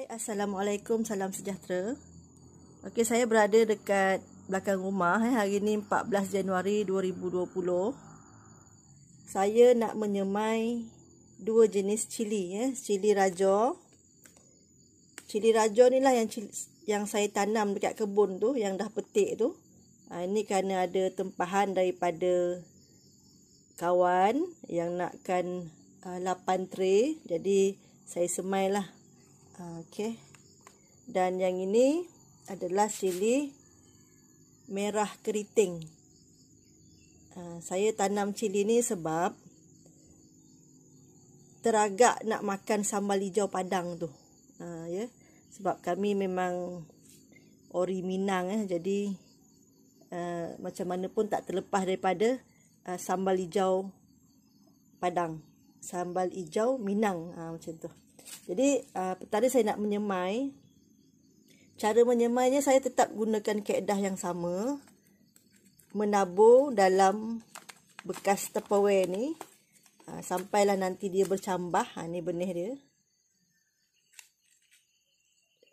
Hai, Assalamualaikum, salam sejahtera. Okey, saya berada dekat belakang rumah. Hari ini 14 Januari 2020. Saya nak menyemai dua jenis cili, cili rajo. Cili rajo ni lah yang saya tanam dekat kebun tu, yang dah petik tu. Ini kerana ada tempahan daripada kawan yang nakkan 8 tray. Jadi saya semailah. Okey. Dan yang ini adalah cili merah keriting. Saya tanam cili ni sebab teragak nak makan sambal hijau Padang tu. Ya. Sebab kami memang ori Minang, jadi macam mana pun tak terlepas daripada sambal hijau Padang, sambal hijau Minang, macam tu. Jadi pertama saya nak menyemai. Cara menyemainya saya tetap gunakan kaedah yang sama. Menabur dalam bekas Tupperware ni sampailah nanti dia bercambah. Ni benih dia.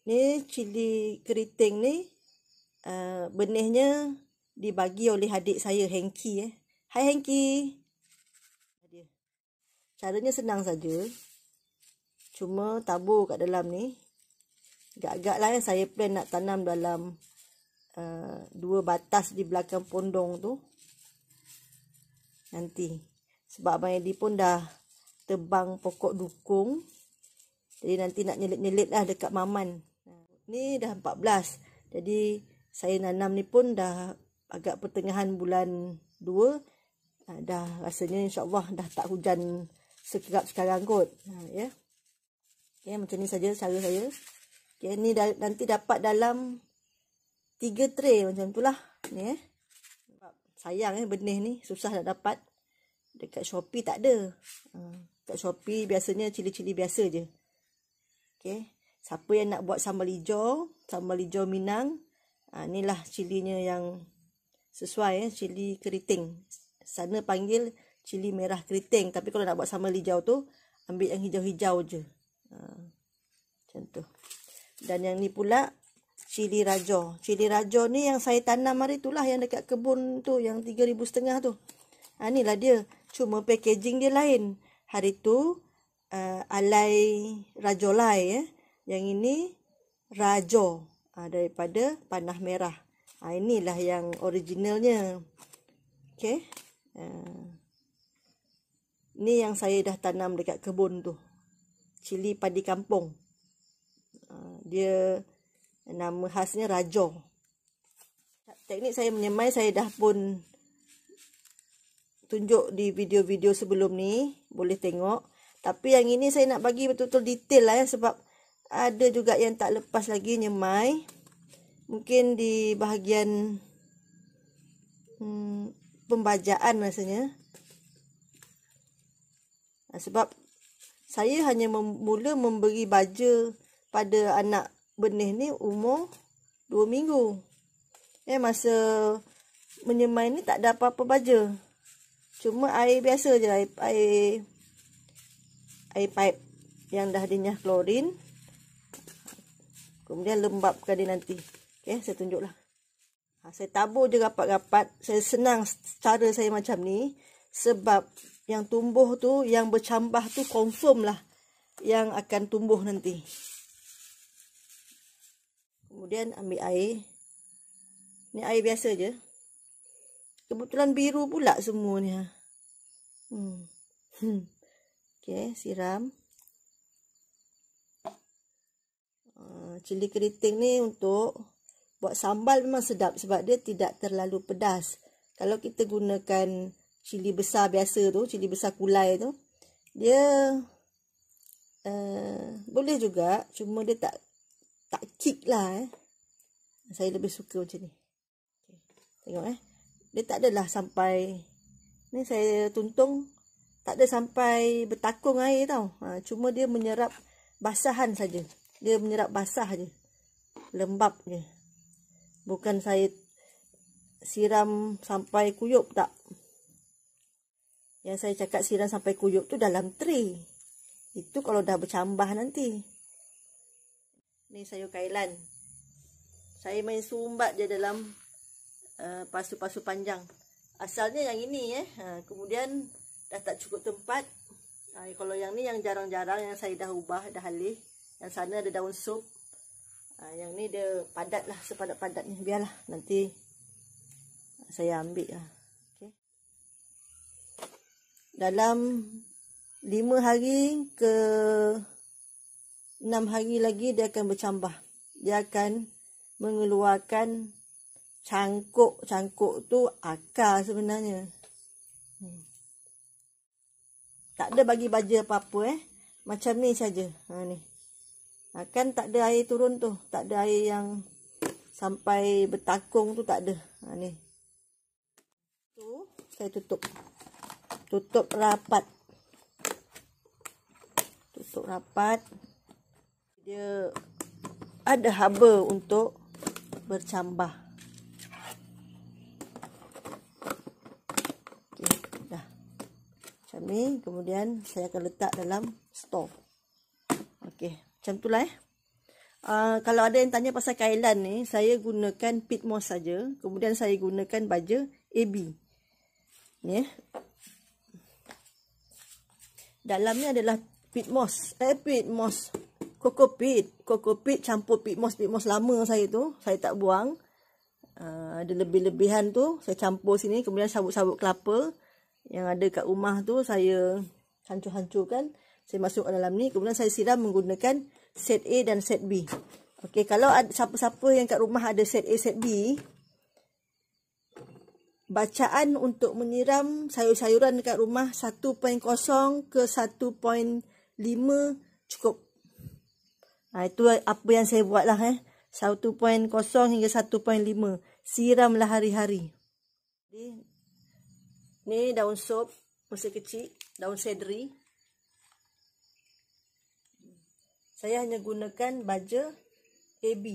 Ni cili keriting ni benihnya dibagi oleh adik saya, Hengki. Hai Hengki. Caranya senang saja. Cuma tabur kat dalam ni. Agak-agak lah saya plan nak tanam dalam 2 batas di belakang pondong tu. Nanti. Sebab Abang Edi pun dah tebang pokok dukung. Jadi nanti nak nyelit-nyelit lah dekat Maman. Ni dah 14. Jadi saya nanam ni pun dah agak pertengahan bulan 2. Dah rasanya insyaAllah dah tak hujan sekerap sekarang kot. Ya. Okay, macam ni saja cara saya. Okay, ni nanti dapat dalam 3 tray macam tu lah. Ni sayang benih ni susah nak dapat. Dekat Shopee tak ada. Dekat Shopee biasanya cili-cili biasa je. Okay. Siapa yang nak buat sambal hijau Minang, inilah cilinya yang sesuai, cili keriting. Sana panggil cili merah keriting, tapi kalau nak buat sambal hijau tu ambil yang hijau-hijau je. Macam tu. Dan yang ni pula cili rajo. Cili rajo ni yang saya tanam hari tu lah, yang dekat kebun tu, yang 3,500 tu. Inilah dia. Cuma packaging dia lain. Hari tu alai rajolai. Yang ini rajo. Daripada panah merah. Inilah yang originalnya. Okay. Ni yang saya dah tanam dekat kebun tu. Cili padi kampung. Dia nama khasnya rajo. Teknik saya menyemai saya dah pun tunjuk di video-video sebelum ni. Boleh tengok. Tapi yang ini saya nak bagi betul-betul detail lah sebab ada juga yang tak lepas lagi nyemai. Mungkin di bahagian pembajaan rasanya. Sebab saya hanya mula memberi baja pada anak benih ni umur 2 minggu. Masa menyemai ni tak ada apa-apa baja. Cuma air biasa je, air pipe yang dah dinyah klorin. Kemudian lembapkan dia nanti. Okay, saya tunjuklah. Saya tabur je rapat-rapat. Saya senang cara saya macam ni. Sebab yang tumbuh tu, yang bercambah tu confirm lah yang akan tumbuh nanti. Kemudian ambil air. Ni air biasa je. Kebetulan biru pula semua ni. Okay, siram. Cili keriting ni untuk buat sambal memang sedap sebab dia tidak terlalu pedas. Kalau kita gunakan cili besar biasa tu, cili besar kulai tu, dia boleh juga, cuma dia tak kick lah. Saya lebih suka macam ni. Tengok dia tak adalah sampai ni saya tuntung, tak ada sampai bertakung air tau. Cuma dia menyerap basahan saja. Dia menyerap basah je. Lembap je. Bukan saya siram sampai kuyup, tak. Yang saya cakap siram sampai kuyup tu dalam tray. Itu kalau dah bercambah nanti. Ni sayur kailan. Saya main sumbat je dalam pasu-pasu panjang. Asalnya yang ini kemudian dah tak cukup tempat. Kalau yang ni yang jarang-jarang yang saya dah ubah, dah alih. Yang sana ada daun sup. Yang ni dia padat lah, sepadat-padat ni. Biarlah nanti saya ambil lah. Okay. Dalam 5 hari ke 6 hari lagi dia akan bercambah. Dia akan mengeluarkan cangkuk. Cangkuk tu akar sebenarnya. Tak ada bagi baja apa-apa Macam ni saja. Ni. Kan tak ada air turun tu. Tak ada air yang sampai bertakung tu, tak ada. Ni. Tu saya tutup. Tutup rapat. Tutup rapat. Dia ada haba untuk bercambah. Okey, dah. Macam ni, kemudian saya akan letak dalam store. Okey, macam itulah kalau ada yang tanya pasal kailan ni, saya gunakan pit moss saja. Kemudian saya gunakan baja AB. Ni dalamnya adalah pit moss. Kokopit campur pit moss lama saya tu, saya tak buang. Ada lebih-lebihan tu saya campur sini, kemudian sabut-sabut kelapa yang ada kat rumah tu saya hancur-hancurkan, saya masuk ke dalam ni, kemudian saya siram menggunakan set A dan set B. Okey, kalau ada siapa-siapa yang kat rumah ada set A, set B, bacaan untuk menyiram sayur-sayuran dekat rumah 1.0 ke 1.5 cukup. Itu apa yang saya buat lah 1.0 hingga 1.5. Siramlah hari-hari. Ni daun sop masih kecil, daun seledri. Saya hanya gunakan baja AB.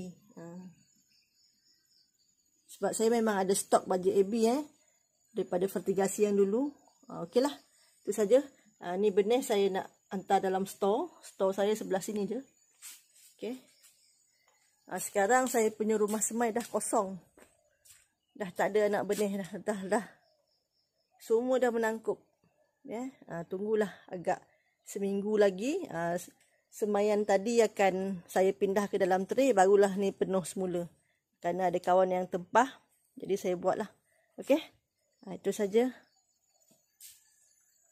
Sebab saya memang ada stok baja AB daripada fertigasi yang dulu. Okeylah. Itu saja. Ni benih saya nak hantar dalam store. Store saya sebelah sini je. Okey. Sekarang saya punya rumah semai dah kosong. Dah tak ada anak benih dah. Semua dah menangkup. Tunggulah agak seminggu lagi. Semaian tadi akan saya pindah ke dalam tray, barulah ni penuh semula. Kerana ada kawan yang tempah, jadi saya buatlah. Okey. Itu saja.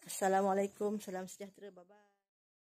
Assalamualaikum, salam sejahtera. Bye bye.